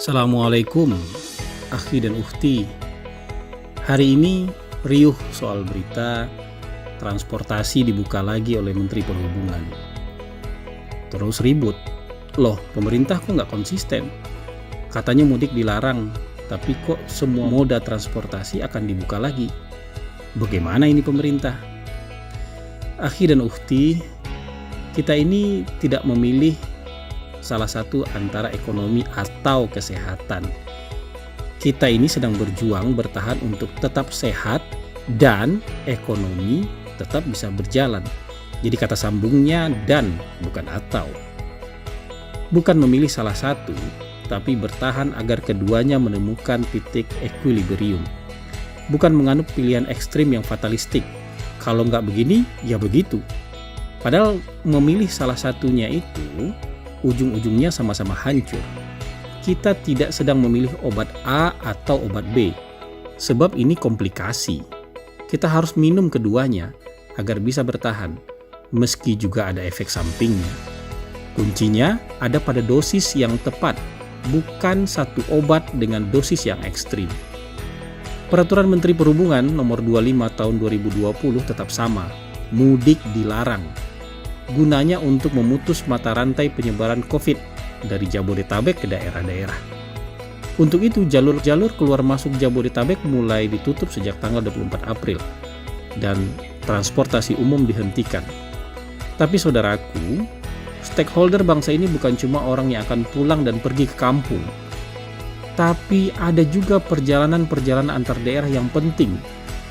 Assalamualaikum, akhi dan ukhti. Hari ini riuh soal berita transportasi dibuka lagi oleh Menteri Perhubungan. Terus ribut, loh pemerintah kok nggak konsisten? Katanya mudik dilarang, tapi kok semua moda transportasi akan dibuka lagi? Bagaimana ini pemerintah? Akhi dan ukhti, kita ini tidak memilih salah satu antara ekonomi atau kesehatan. Kita ini sedang berjuang bertahan untuk tetap sehat dan ekonomi tetap bisa berjalan. Jadi kata sambungnya dan bukan atau. Bukan memilih salah satu, tapi bertahan agar keduanya menemukan titik equilibrium. Bukan menganut pilihan ekstrim yang fatalistik. Kalau nggak begini, ya begitu. Padahal memilih salah satunya itu ujung-ujungnya sama-sama hancur. Kita tidak sedang memilih obat A atau obat B, sebab ini komplikasi. Kita harus minum keduanya agar bisa bertahan, meski juga ada efek sampingnya. Kuncinya ada pada dosis yang tepat, bukan satu obat dengan dosis yang ekstrim. Peraturan Menteri Perhubungan nomor 25 tahun 2020 tetap sama, mudik dilarang. Gunanya untuk memutus mata rantai penyebaran COVID dari Jabodetabek ke daerah-daerah. Untuk itu, jalur-jalur keluar masuk Jabodetabek mulai ditutup sejak tanggal 24 April dan transportasi umum dihentikan. Tapi saudaraku, stakeholder bangsa ini bukan cuma orang yang akan pulang dan pergi ke kampung, tapi ada juga perjalanan-perjalanan antar daerah yang penting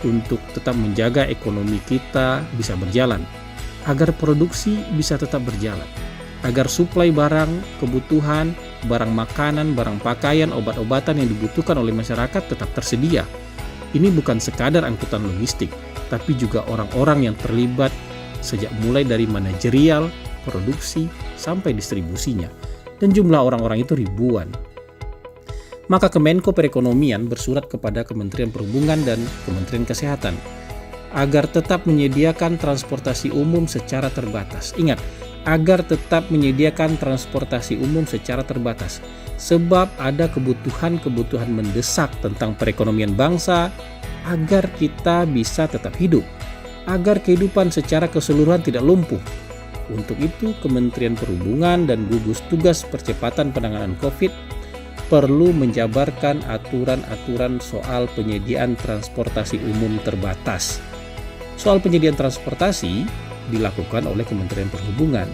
untuk tetap menjaga ekonomi kita bisa berjalan, agar produksi bisa tetap berjalan, agar suplai barang, kebutuhan, barang makanan, barang pakaian, obat-obatan yang dibutuhkan oleh masyarakat tetap tersedia. Ini bukan sekadar angkutan logistik, tapi juga orang-orang yang terlibat sejak mulai dari manajerial, produksi, sampai distribusinya. Dan jumlah orang-orang itu ribuan. Maka Kemenko Perekonomian bersurat kepada Kementerian Perhubungan dan Kementerian Kesehatan agar tetap menyediakan transportasi umum secara terbatas. Ingat, agar tetap menyediakan transportasi umum secara terbatas. Sebab ada kebutuhan-kebutuhan mendesak tentang perekonomian bangsa agar kita bisa tetap hidup. Agar kehidupan secara keseluruhan tidak lumpuh. Untuk itu, Kementerian Perhubungan dan gugus tugas percepatan penanganan COVID perlu menjabarkan aturan-aturan soal penyediaan transportasi umum terbatas. Soal penyediaan transportasi dilakukan oleh Kementerian Perhubungan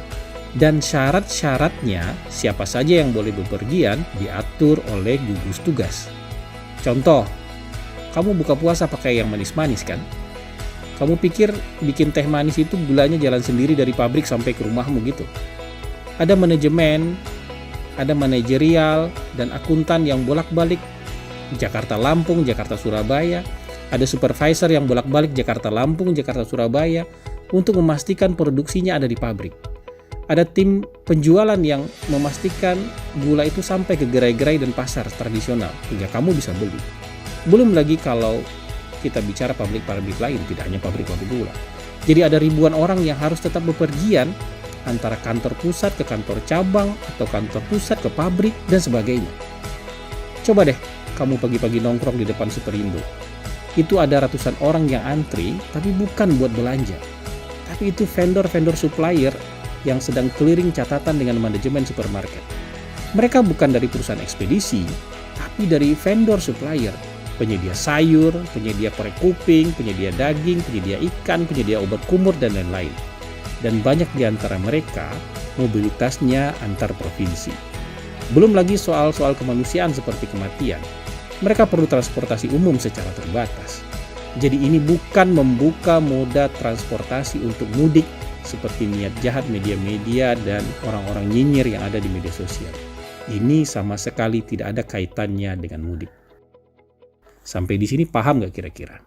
dan syarat-syaratnya siapa saja yang boleh bepergian diatur oleh gugus tugas. Contoh, kamu buka puasa pakai yang manis-manis kan? Kamu pikir bikin teh manis itu gulanya jalan sendiri dari pabrik sampai ke rumahmu gitu? Ada manajemen, ada manajerial dan akuntan yang bolak-balik Jakarta Lampung, Jakarta Surabaya. Ada supervisor yang bolak-balik Jakarta Lampung, Jakarta Surabaya untuk memastikan produksinya ada di pabrik. Ada tim penjualan yang memastikan gula itu sampai ke gerai-gerai dan pasar tradisional hingga kamu bisa beli. Belum lagi kalau kita bicara pabrik-pabrik lain, tidak hanya pabrik-pabrik gula. Jadi ada ribuan orang yang harus tetap bepergian antara kantor pusat ke kantor cabang atau kantor pusat ke pabrik dan sebagainya. Coba deh kamu pagi-pagi nongkrong di depan Superindo. Itu ada ratusan orang yang antri, tapi bukan buat belanja. Tapi itu vendor-vendor supplier yang sedang clearing catatan dengan manajemen supermarket. Mereka bukan dari perusahaan ekspedisi, tapi dari vendor supplier. Penyedia sayur, penyedia korek kuping, penyedia daging, penyedia ikan, penyedia obat kumur, dan lain-lain. Dan banyak di antara mereka mobilitasnya antar provinsi. Belum lagi soal-soal kemanusiaan seperti kematian. Mereka perlu transportasi umum secara terbatas. Jadi ini bukan membuka moda transportasi untuk mudik seperti niat jahat media-media dan orang-orang nyinyir yang ada di media sosial. Ini sama sekali tidak ada kaitannya dengan mudik. Sampai di sini paham nggak kira-kira?